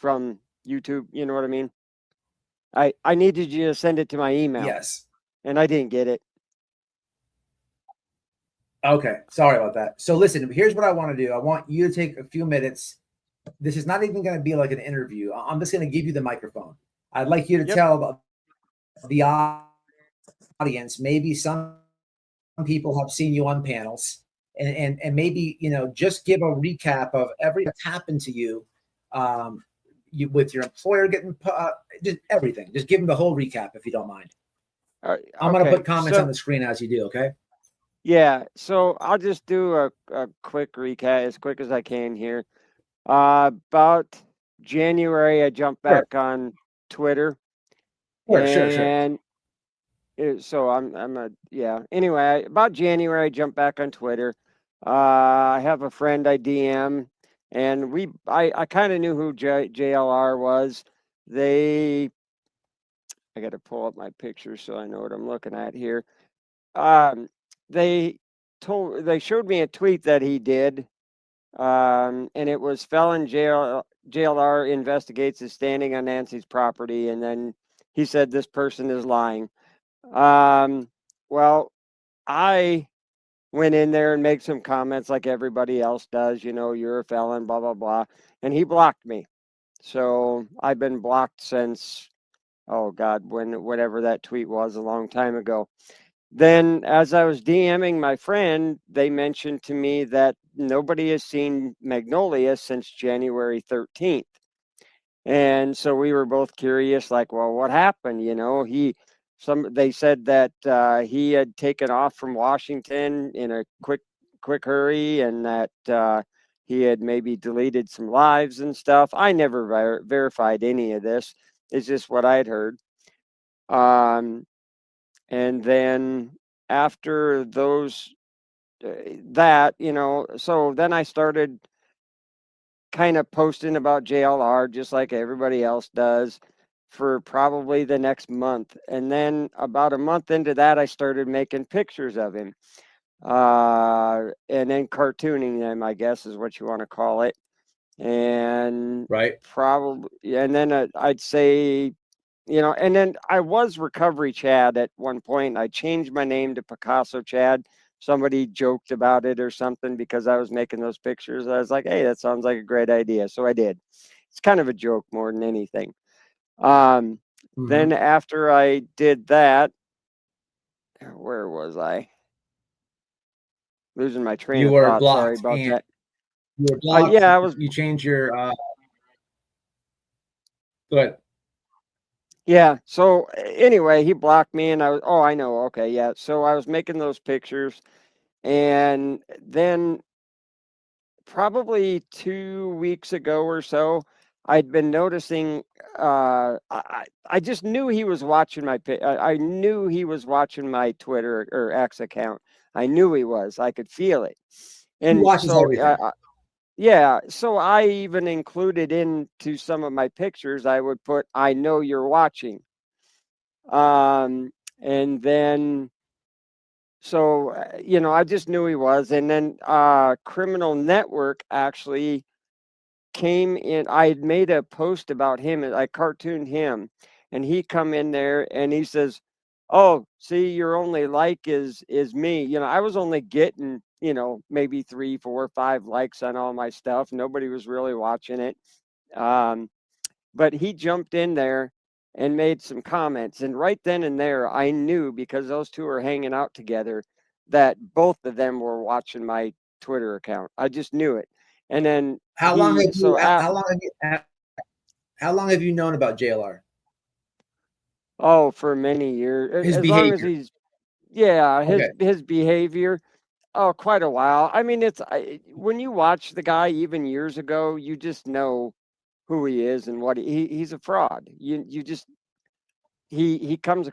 from YouTube. You know what I mean? I needed you to send it to my email. Yes. And I didn't get it. Okay. Sorry about that. So listen, here's what I want to do. I want you to take a few minutes. This is not even going to be like an interview. I'm just going to give you the microphone. I'd like you to tell the audience, maybe some people have seen you on panels, and maybe, just give a recap of everything that's happened to you, with your employer getting just everything. Just give them the whole recap if you don't mind. I'm going to put comments on the screen as you do. Okay. Yeah. So I'll just do a quick recap as quick as I can here. About January, I jumped back on Twitter. Sure. So Anyway, about January, I jumped back on Twitter. I have a friend I DM, and I kind of knew who JLR was. I got to pull up my picture so I know what I'm looking at here. They showed me a tweet that he did, and it was felon JLR investigates his standing on Nancy's property, and then he said this person is lying. Well, I went in there and made some comments like everybody else does, you're a felon, blah, blah, blah. And he blocked me. So I've been blocked since, oh God, whatever that tweet was a long time ago. Then as I was DMing my friend, they mentioned to me that nobody has seen Magnolia since January 13th. And so we were both curious, like, well, what happened? They said that he had taken off from Washington in a quick hurry, and that he had maybe deleted some lives and stuff. I never verified any of this. It's just what I'd heard. And then after so then I started kind of posting about JLR just like everybody else does for probably the next month. And then about a month into that, I started making pictures of him, and then cartooning them, I guess is what you want to call it. And and then I'd say, and then I was Recovery Chad at one point. I changed my name to Picasso Chad. Somebody joked about it or something because I was making those pictures. I was like, hey, that sounds like a great idea. So I did. It's kind of a joke more than anything. Then after I did that, where was I? Losing my train of thought. Sorry about that. You were blocked. You changed your. Go ahead. Yeah. So anyway, he blocked me, and I know. Okay. Yeah. So I was making those pictures, and then probably 2 weeks ago or so, I'd been noticing. I just knew he was watching I knew he was watching my Twitter or X account. I knew he was. I could feel it. And so, yeah. So I even included into some of my pictures. I would put, "I know you're watching," and then. So, I just knew he was. And then Criminal Network actually came in. I had made a post about him, and I cartooned him, and he come in there and he says, "Oh, see, your only like is me." I was only getting, maybe 3, 4, 5 likes on all my stuff. Nobody was really watching it. But he jumped in there and made some comments. And right then and there, I knew, because those two are hanging out together, that both of them were watching my Twitter account. I just knew it. And then how long have you known about JLR? Oh, for many years. His as behavior. long as his behavior. Oh, quite a while. I mean, when you watch the guy even years ago, you just know who he is and what he's a fraud. You just he comes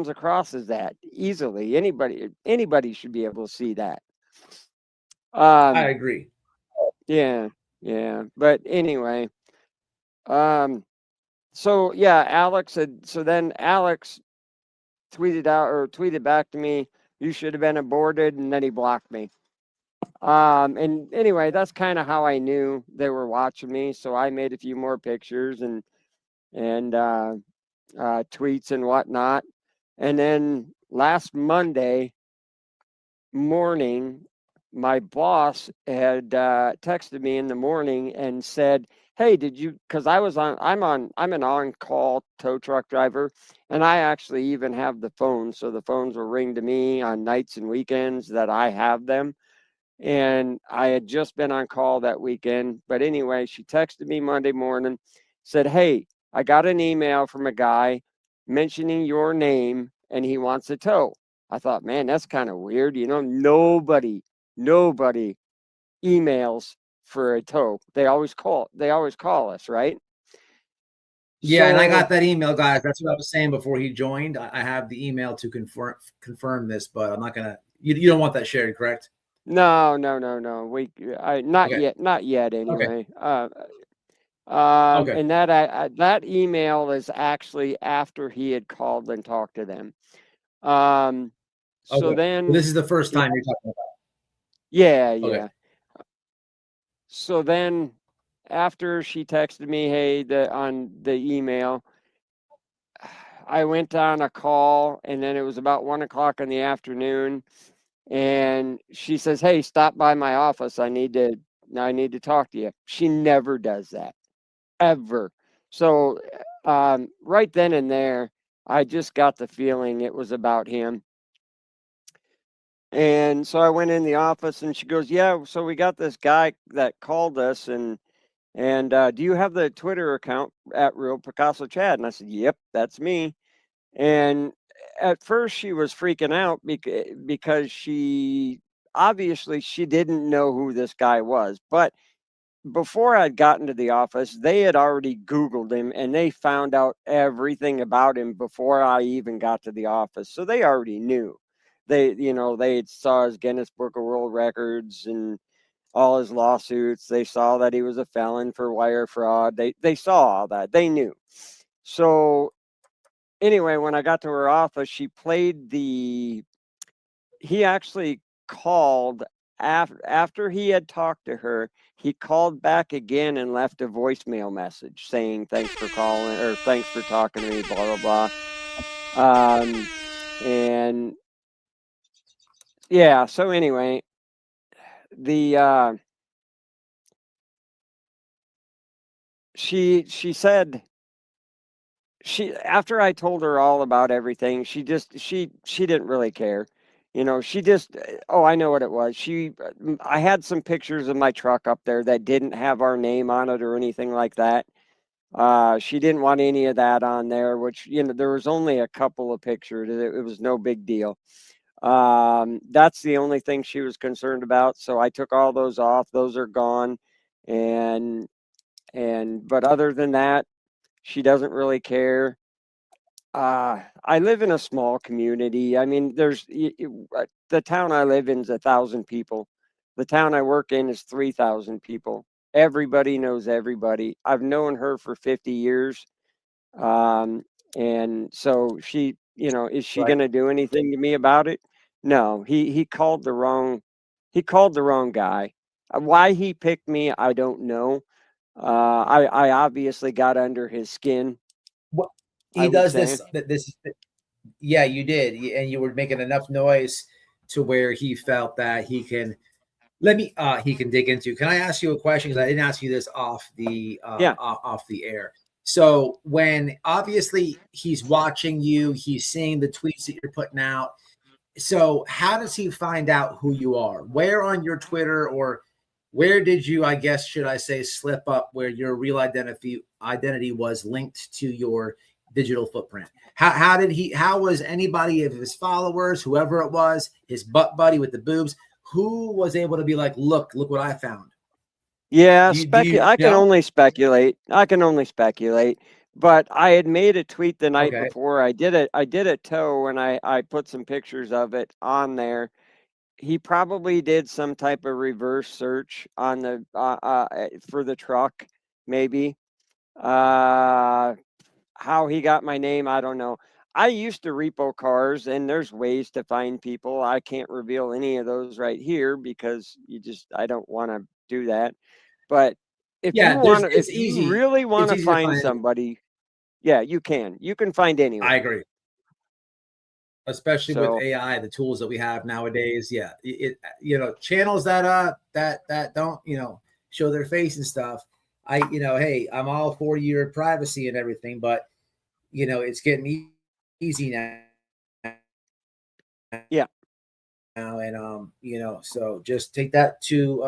across as that easily. Anybody should be able to see that. I agree. Yeah. But anyway, so yeah, then Alex tweeted back to me, "You should have been aborted," and then he blocked me. And anyway, that's kind of how I knew they were watching me. So I made a few more pictures and tweets and whatnot. And then last Monday morning, my boss had texted me in the morning and said, "Hey, did you?" Because I'm an on-call tow truck driver, and I actually even have the phone, so the phones will ring to me on nights and weekends that I have them. And I had just been on call that weekend. But anyway, she texted me Monday morning, said, "Hey, I got an email from a guy mentioning your name and he wants a tow." I thought, man, that's kind of weird. Nobody emails for a tow. They always call us, right? Yeah, and I So got that email, guys. That's what I was saying before he joined. I have the email to confirm this, but I'm not gonna. You don't want that shared, correct? no. Not Okay. yet, not yet Okay. anyway. Okay. And that email is actually after he had called and talked to them. Um, so Okay. Well, then, this is the first yeah, time you're talking yeah, about. Okay. yeah. So then, after she texted me, hey, on the email, I went on a call, and then it was about 1 o'clock in the afternoon, and she says, "Hey, stop by my office. I need to talk to you." She never does that, ever. So, right then and there, I just got the feeling it was about him. And so I went in the office and she goes, "Yeah, so we got this guy that called us and do you have the Twitter account at Real Picasso Chad?" And I said, "Yep, that's me." And at first she was freaking out because she didn't know who this guy was. But before I'd gotten to the office, they had already Googled him and they found out everything about him before I even got to the office. So they already knew. They saw his Guinness Book of World Records and all his lawsuits. They saw that he was a felon for wire fraud. They saw all that. They knew. So anyway, when I got to her office, he actually called after he had talked to her. He called back again and left a voicemail message saying, "Thanks for calling," or "Thanks for talking to me," blah blah blah. And yeah, so anyway, the she said, she after I told her all about everything, she didn't really care. She just, oh, I know what it was. I had some pictures of my truck up there that didn't have our name on it or anything like that. She didn't want any of that on there, which, there was only a couple of pictures. It was no big deal. That's the only thing she was concerned about. So I took all those off. Those are gone. And but other than that, she doesn't really care. I live in a small community. I mean, the town I live in is 1,000 people. The town I work in is 3,000 people. Everybody knows everybody. I've known her for 50 years. Um, and so is she Right. going to do anything to me about it? No, he called the wrong guy. Why he picked me, I don't know. I obviously got under his skin, What I he would does say. this. This. Yeah, you did, and you were making enough noise to where he felt that he can dig into. Can I ask you a question? Because I didn't ask you this Yeah. off the air. So when obviously he's watching you, he's seeing the tweets that you're putting out. So how does he find out who you are? Where on your Twitter, or where did you, I guess, should I say, slip up where your real identity was linked to your digital footprint? How was anybody of his followers, whoever it was, his butt buddy with the boobs, who was able to be like, look what I found? Yeah, Do you I can know? only speculate. I can only speculate. But I had made a tweet the night Okay. before. I did a tow and I put some pictures of it on there. He probably did some type of reverse search on the for the truck, maybe. Uh how he got my name, I don't know. I used to repo cars, and there's ways to find people. I can't reveal any of those right here because I don't want to do that. But Yeah, if it's you easy. really want It's to easy to find find. somebody, yeah, you can. You can find I anyone. agree. Especially with So, AI, the tools that we have nowadays. Yeah, channels that that don't show their face and stuff. Hey, I'm all for your privacy and everything, but it's getting easy now. yeah. And so just take that to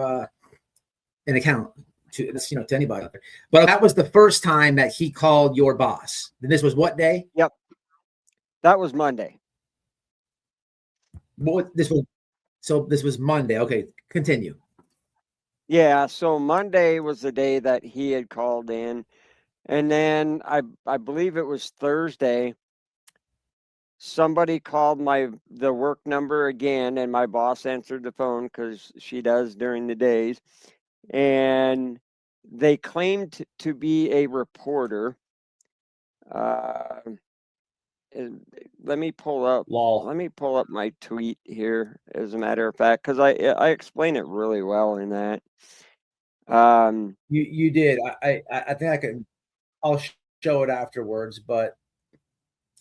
an account to this, to anybody out there. But that was the first time that he called your boss. And this was what day? Yep. That was Monday. What this was? So this was Monday. Okay, continue. Yeah, so Monday was the day that he had called in, and then I believe it was Thursday. Somebody called the work number again, and my boss answered the phone because she does during the days, and they claimed to be a reporter. Uh, and let me pull up. Lol. Let me pull up my tweet here, as a matter of fact, because I explain it really well in that. You did. I think I can. I'll show it afterwards. But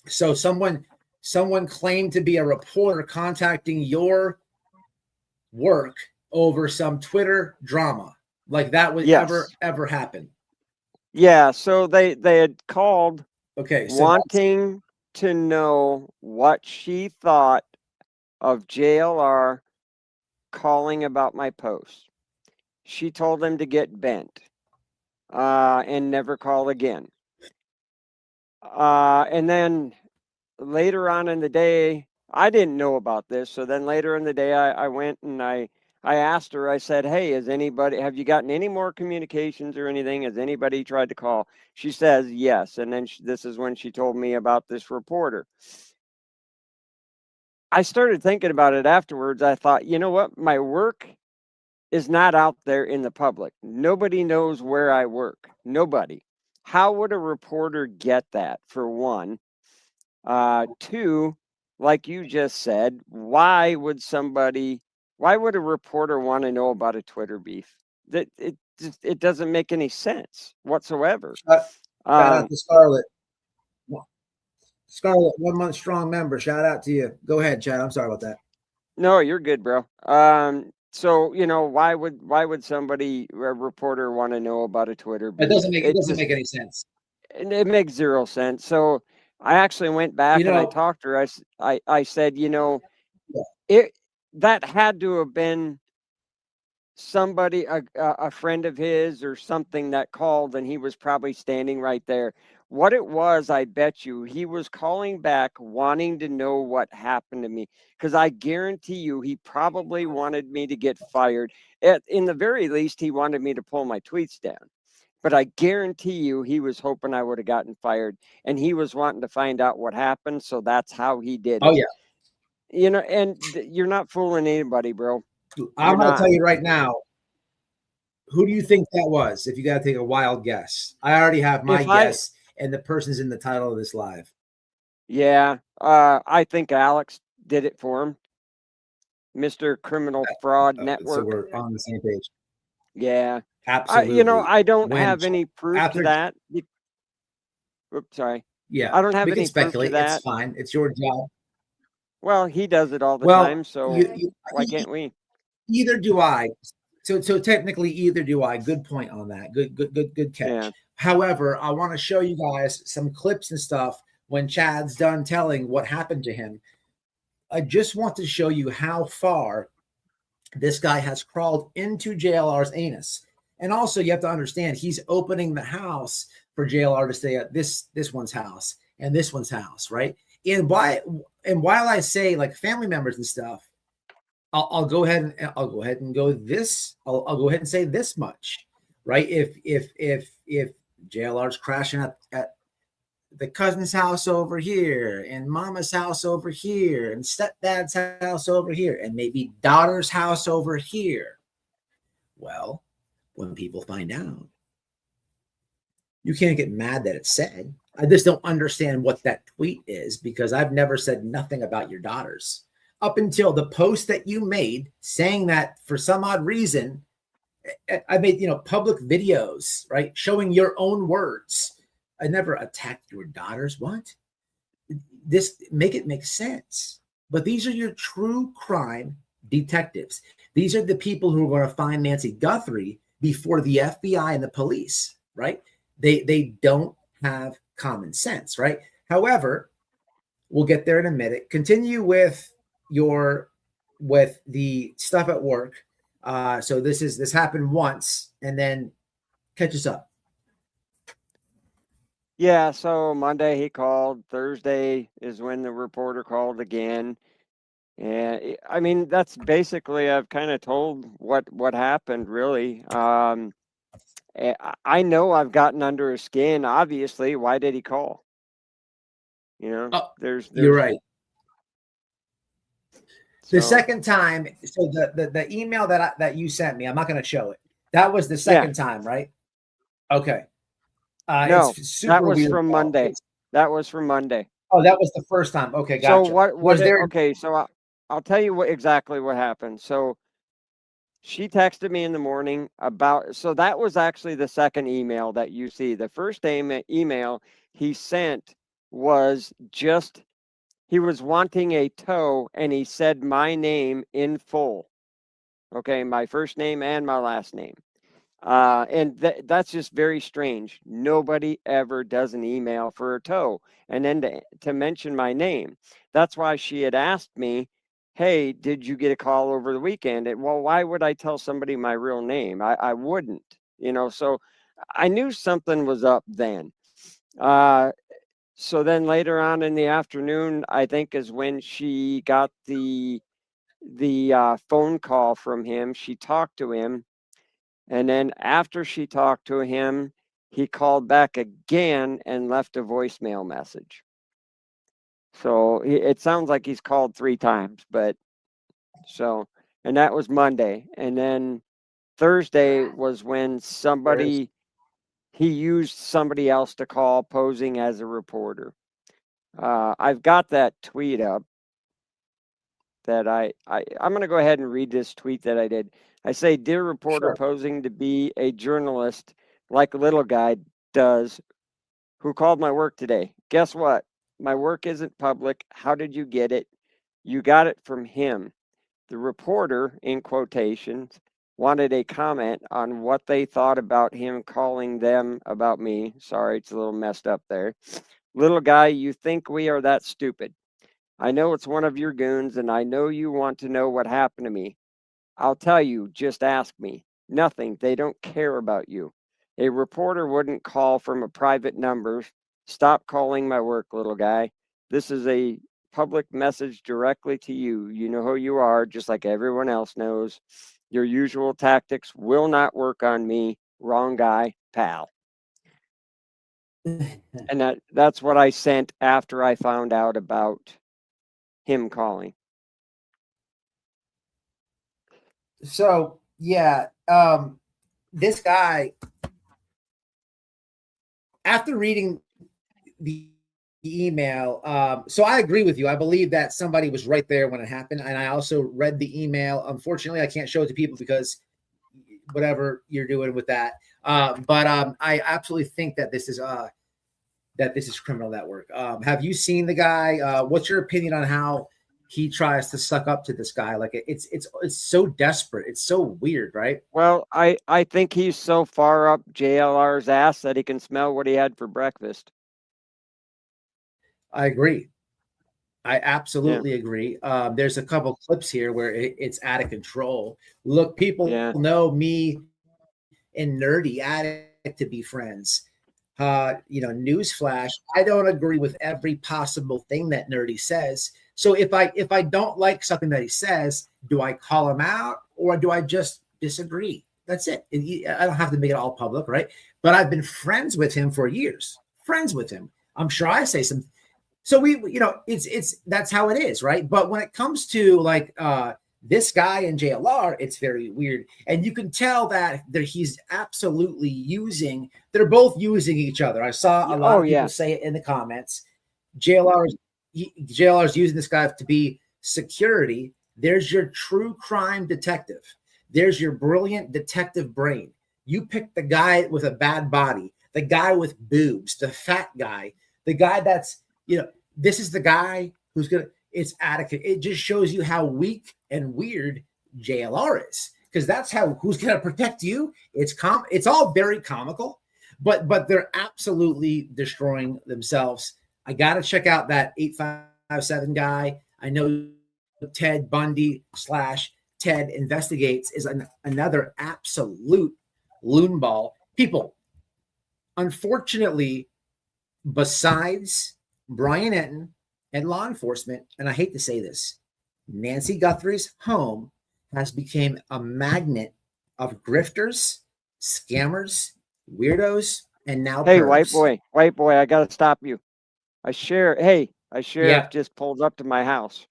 so someone claimed to be a reporter contacting your work over some Twitter drama. Like that would Yes. ever happen. Yeah, so they had called Okay, so that's wanting to know what she thought of JLR calling about my post. She told them to get bent and never call again. And then later on in the day, I didn't know about this. So then later in the day, I went and I asked her, I said, hey, have you gotten any more communications or anything? Has anybody tried to call? She says, yes. And then this is when she told me about this reporter. I started thinking about it afterwards. I thought, you know what? My work is not out there in the public. Nobody knows where I work. Nobody. How would a reporter get that, for one? Two, like you just said, why would a reporter want to know about a Twitter beef? That it doesn't make any sense whatsoever. shout out Um, to Scarlett. Scarlett, 1 month strong member. Shout out to you. Go ahead, Chad. I'm sorry about that. no, you're good, bro. So why would a reporter want to know about a Twitter beef? It doesn't make any sense. It makes zero sense. So I actually went You back and I know, talked to her. I said, yeah. it that had to have been somebody, a friend of his or something, that called, and he was probably standing right there. What it was, I bet you he was calling back wanting to know what happened to me, because I guarantee you he probably wanted me to get fired. In the very least, he wanted me to pull my tweets down. But I guarantee you he was hoping I would have gotten fired, and he was wanting to find out what happened, so that's how he did Oh it. yeah. And you're not fooling anybody, bro. You're I'm gonna not. tell you right now. Who do you think that was? If you got to take a wild guess, I already have my If I guess, and the person's in the title of this live. Yeah, I think Alex did it for him, Mr. Criminal Fraud So Network. we're on the same page. Yeah. Absolutely. I don't When have any proof to after, that. Oops, sorry. yeah, I don't have we can any proof to speculate. It's that. fine. It's your job. Well, he does it all the Well, time, so why you can't we? either do I. So technically, either do I. Good point on that. Good Yeah. catch. However, I want to show you guys some clips and stuff when Chad's done telling what happened to him. I just want to show you how far this guy has crawled into JLR's anus. And also, you have to understand he's opening the house for JLR to stay at this one's house and this one's house, right? While I say like family members and stuff, I'll go ahead and go this. I'll go ahead and say this much, right? If JLR's crashing at the cousin's house over here and mama's house over here and stepdad's house over here and maybe daughter's house over here. Well, when people find out You can't get mad that it's said. I just don't understand what that tweet is because I've never said nothing about your daughters up until the post that you made saying that for some odd reason I made, public videos, right? Showing your own words. I never attacked your daughters. What? This make it make sense. But these are your true crime detectives. These are the people who are going to find Nancy Guthrie before the FBI and the police, right? They don't have common sense, right? However, we'll get there in a minute. Continue with the stuff at work. So this happened once, and then catch us up. Yeah, so Monday he called. Thursday is when the reporter called again. And I mean, that's basically I've kind of told what happened really. I know I've gotten under his skin. Obviously, why did he call? Oh, there's you're right. The so, second time, so the email that you sent me, I'm not going to show it. That was the second time, right? Okay. No, it's super that was weird from Monday. That was from Monday. Oh, that was the first time. Okay, gotcha. So what was there? Okay, so I'll tell you exactly what happened. So she texted me in the morning about, so that was actually the second email that you see. The first email he sent was just, he was wanting a tow and he said my name in full. Okay, my first name and my last name. And that's just very strange. Nobody ever does an email for a tow and then to mention my name. That's why she had asked me, hey, did you get a call over the weekend? And well, why would I tell somebody my real name? I wouldn't, so I knew something was up then. So then later on in the afternoon, I think is when she got the phone call from him. She talked to him. And then after she talked to him, he called back again and left a voicemail message. So it sounds like he's called 3 times, and that was Monday. And then Thursday was when he used somebody else to call posing as a reporter. I've got that tweet up that I'm going to go ahead and read this tweet that I did. I say, dear reporter posing to be a journalist like a little guy does, who called my work today. Guess what? My work isn't public. How did you get it? You got it from him. The reporter, in quotations, wanted a comment on what they thought about him calling them about me. Sorry, it's a little messed up there. Little guy, you think we are that stupid? I know it's one of your goons, and I know you want to know what happened to me. I'll tell you, just ask me. Nothing. They don't care about you. A reporter wouldn't call from a private number. Stop calling my work, little guy. This is a public message directly to you. You know who you are, just like everyone else knows. Your usual tactics will not work on me. Wrong guy, pal. And that's what I sent after I found out about him calling. So yeah, this guy, after reading the email, so I agree with you. I believe that somebody was right there when it happened, and I also read the email. Unfortunately, I can't show it to people because whatever you're doing with that. But I absolutely think that this is criminal network. Have you seen the guy? What's your opinion on how he tries to suck up to this guy? Like it's so desperate. It's so weird, right? Well, I think he's so far up JLR's ass that he can smell what he had for breakfast. I agree. I absolutely agree. There's a couple clips here where it's out of control. Look, people know me and Nerdy Addict to be friends. Newsflash, I don't agree with every possible thing that Nerdy says. So if I don't like something that he says, do I call him out or do I just disagree? That's it. I don't have to make it all public, right? But I've been friends with him for years. Friends with him. I'm sure I say some. So it's that's how it is, right? But when it comes to like This guy in JLR, it's very weird. And you can tell that he's absolutely using, they're both using each other. I saw a lot of people say it in the comments. JLR's using this guy to be security. There's your true crime detective. There's your brilliant detective brain. You pick the guy with a bad body, the guy with boobs, the fat guy, the guy that's, this is the guy who's going to, it's adequate. It just shows you how weak and weird JLR is, because that's who's going to protect you. It's all very comical, but they're absolutely destroying themselves. I got to check out that 857 guy. I know Ted Bundy / Ted Investigates is another absolute loon ball. People, unfortunately, besides Brian Enton and law enforcement, and I hate to say this, Nancy Guthrie's home has become a magnet of grifters, scammers, weirdos, and now Hey, perps. white boy, I got to stop you. A sheriff just pulled up to my house.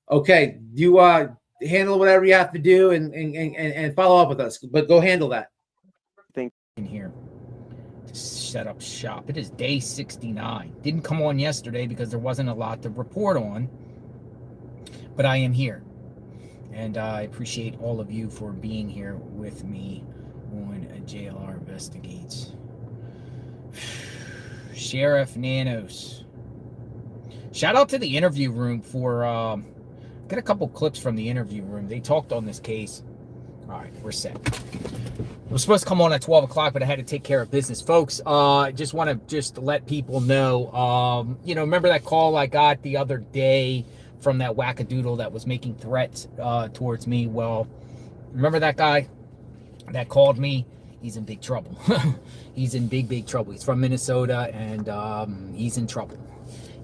Okay, you handle whatever you have to do and follow up with us, but go handle that. In here to set up shop. It is day 69. Didn't come on yesterday because there wasn't a lot to report on, but I am here, and I appreciate all of you for being here with me on JLR Investigates. Sheriff Nanos. Shout out to the interview room for get a couple clips from the interview room. They talked on this case. All right, we're set. I was supposed to come on at 12 o'clock, but I had to take care of business. Folks, I just want to let people know, remember that call I got the other day from that wackadoodle that was making threats towards me? Well, remember that guy that called me? He's in big trouble. He's in big trouble. He's from Minnesota, and he's in trouble.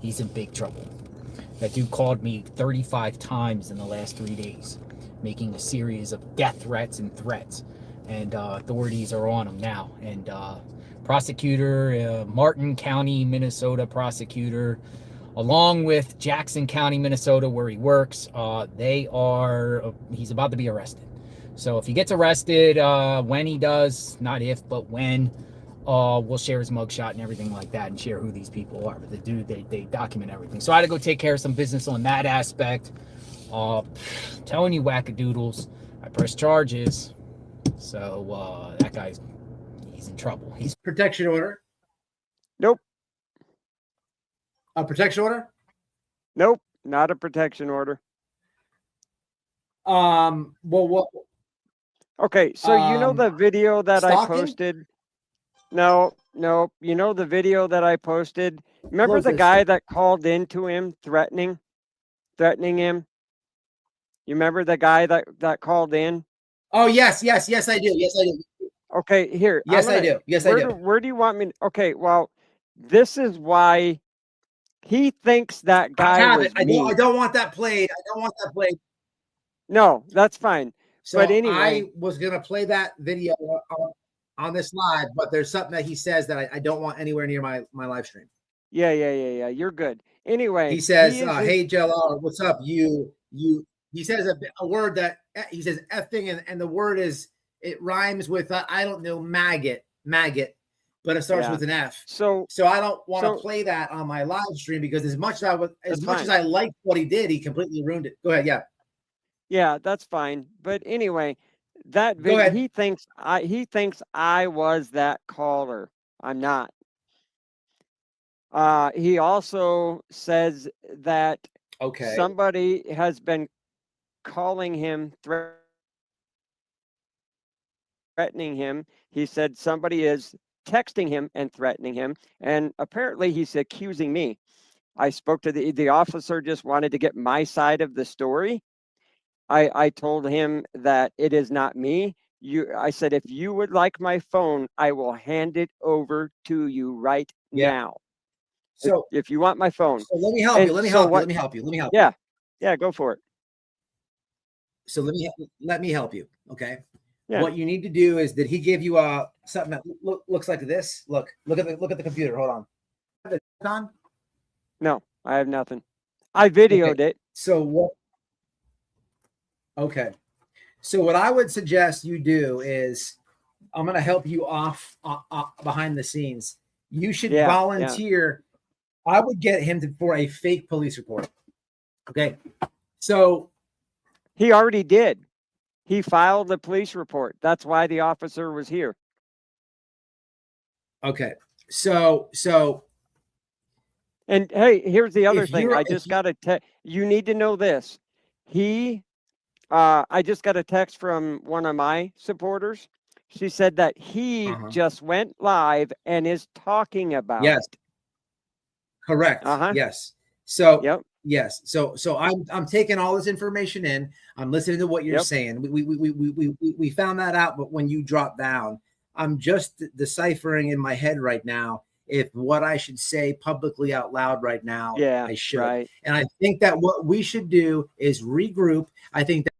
He's in big trouble. That dude called me 35 times in the last 3 days, making a series of death threats and threats. And authorities are on him now. And prosecutor, Martin County, Minnesota prosecutor, along with Jackson County, Minnesota, where he works, he's about to be arrested. So if he gets arrested, when he does, not if, but when, we'll share his mugshot and everything like that and share who these people are. But the dude, they document everything. So I had to go take care of some business on that aspect. Telling you wackadoodles, I press charges. So that guy's, he's in trouble. He's protection order. Nope. A protection order? Nope, not a protection order. Well, what? Okay, so the video that stalking? I posted? No, you know the video that I posted? Remember the guy that called into him threatening him? You remember the guy that called in? Oh, yes, I do. Okay, here. Yes, I do. Where do you want me? Okay, well, this is why he thinks that guy was me. I don't want that played. No, that's fine. So but anyway, I was going to play that video on this live, but there's something that he says that I don't want anywhere near my live stream. Yeah. You're good. Anyway, he says, "Hey, JLR, what's up? You." He says a word that he says effing, and the word it rhymes with I don't know, maggot, but it starts with an F. So I don't want to play that on my live stream because as much as I liked what he did, he completely ruined it. Go ahead, yeah. Yeah, that's fine. But anyway, that video, he thinks I was that caller. I'm not. He also says that somebody has been calling him, threatening him. He said somebody is texting him and threatening him, and apparently he's accusing me. I spoke to the officer, just wanted to get my side of the story. I told him that it is not me. I said, if you would like my phone, I will hand it over to you right now. So if you want my phone. So let me help you. Let me help you. Yeah, go for it. So let me help you. Okay. Yeah. What you need to do is, did he give you something that looks like this? Look at the computer. Hold on. No, I have nothing. I videoed it. So what? Okay. So what I would suggest you do is, I'm going to help you off behind the scenes. You should Yeah, volunteer. I would get him for a fake police report. Okay. So he already did. He filed a police report. That's why the officer was here. okay. So And hey, here's the other if thing. you're I just got a you need to know this. I just got a text from one of my supporters. She said that he just went live and is talking about yes, it. correct. Uh-huh. Yes. So Yep. yes. So I'm taking all this information in. I'm listening to what you're Yep. saying. We found that out, but when you drop down, I'm just deciphering in my head right now if what I should say publicly out loud right now. Yeah, I should. right. And I think that what we should do is regroup. I think that